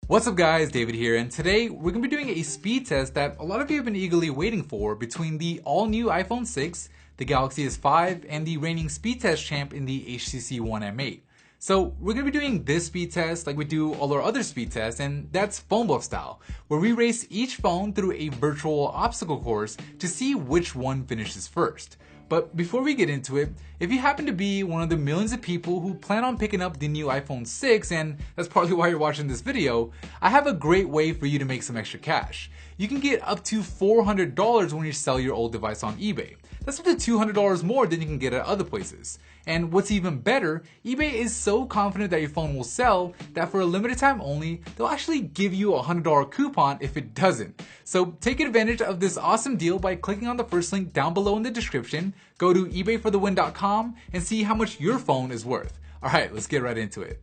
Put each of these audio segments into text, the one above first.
What's up guys, David here, and today we're going to be doing a speed test that a lot of you have been eagerly waiting for between the all-new iPhone 6, the Galaxy S5, and the reigning speed test champ in the HTC One M8. So we're going to be doing this speed test like we do all our other speed tests, and that's phone book style, where we race each phone through a virtual obstacle course to see which one finishes first. But before we get into it, if you happen to be one of the millions of people who plan on picking up the new iPhone 6, and that's partly why you're watching this video, I have a great way for you to make some extra cash. You can get up to $400 when you sell your old device on eBay. That's up to $200 more than you can get at other places. And what's even better, eBay is so confident that your phone will sell that for a limited time only, they'll actually give you a $100 coupon if it doesn't. So take advantage of this awesome deal by clicking on the first link down below in the description, go to ebayforthewin.com and see how much your phone is worth. Alright, let's get right into it.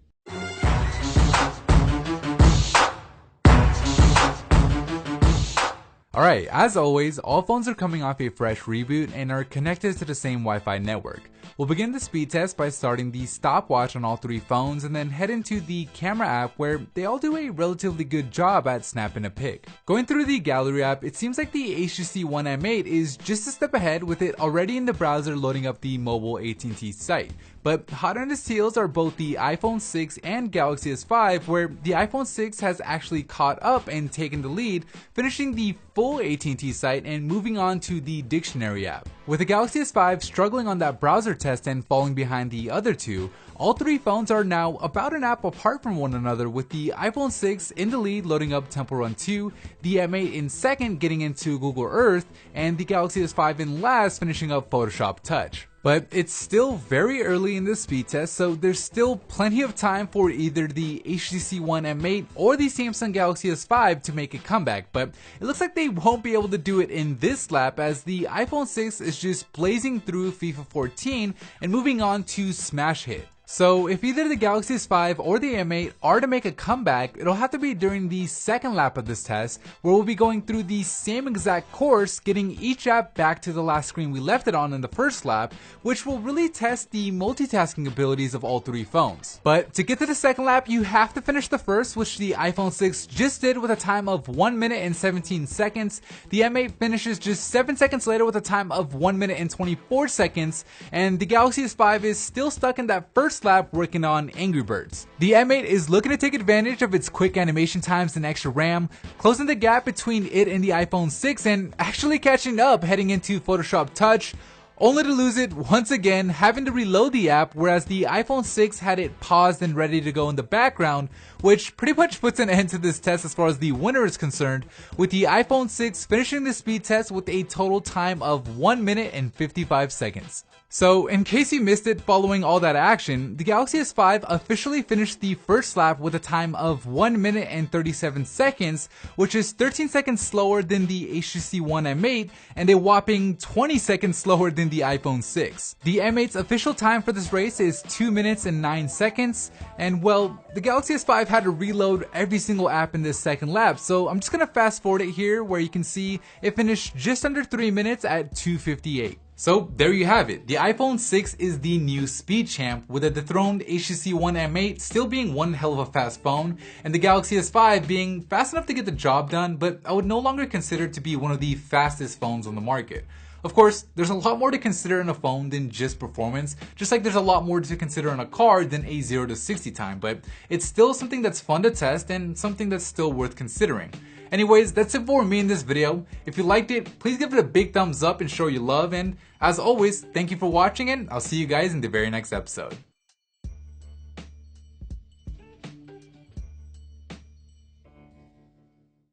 Alright, as always, all phones are coming off a fresh reboot and are connected to the same Wi-Fi network. We'll begin the speed test by starting the stopwatch on all three phones and then head into the camera app where they all do a relatively good job at snapping a pic. Going through the gallery app, it seems like the HTC One M8 is just a step ahead with it already in the browser loading up the mobile AT&T site. But hot on its heels are both the iPhone 6 and Galaxy S5, where the iPhone 6 has actually caught up and taken the lead, finishing the full AT&T site and moving on to the dictionary app. With the Galaxy S5 struggling on that browser test and falling behind the other two, all three phones are now about an app apart from one another, with the iPhone 6 in the lead loading up Temple Run 2, the M8 in second getting into Google Earth, and the Galaxy S5 in last finishing up Photoshop Touch. But it's still very early in this speed test, so there's still plenty of time for either the HTC One M8 or the Samsung Galaxy S5 to make a comeback, but it looks like they won't be able to do it in this lap as the iPhone 6 is just blazing through FIFA 14 and moving on to Smash Hit. So if either the Galaxy S5 or the M8 are to make a comeback, it'll have to be during the second lap of this test, where we'll be going through the same exact course, getting each app back to the last screen we left it on in the first lap, which will really test the multitasking abilities of all three phones. But to get to the second lap, you have to finish the first, which the iPhone 6 just did with a time of 1 minute and 17 seconds. The M8 finishes just 7 seconds later with a time of 1 minute and 24 seconds, and the Galaxy S5 is still stuck in that first lap working on Angry Birds. The M8 is looking to take advantage of its quick animation times and extra RAM, closing the gap between it and the iPhone 6 and actually catching up heading into Photoshop Touch, only to lose it once again, having to reload the app, whereas the iPhone 6 had it paused and ready to go in the background, which pretty much puts an end to this test as far as the winner is concerned, with the iPhone 6 finishing the speed test with a total time of 1 minute and 55 seconds. So, in case you missed it following all that action, the Galaxy S5 officially finished the first lap with a time of 1 minute and 37 seconds, which is 13 seconds slower than the HTC One M8 and a whopping 20 seconds slower than the iPhone 6. The M8's official time for this race is 2 minutes and 9 seconds, and well, the Galaxy S5 had to reload every single app in this second lap, so I'm just gonna fast forward it here where you can see it finished just under 3 minutes at 2:58. So there you have it. The iPhone 6 is the new speed champ, with a dethroned HTC One M8 still being one hell of a fast phone, and the Galaxy S5 being fast enough to get the job done, but I would no longer consider it to be one of the fastest phones on the market. Of course, there's a lot more to consider in a phone than just performance, just like there's a lot more to consider in a car than a 0 to 60 time, but it's still something that's fun to test and something that's still worth considering. Anyways, that's it for me in this video. If you liked it, please give it a big thumbs up and show your love, and as always, thank you for watching, and I'll see you guys in the very next episode.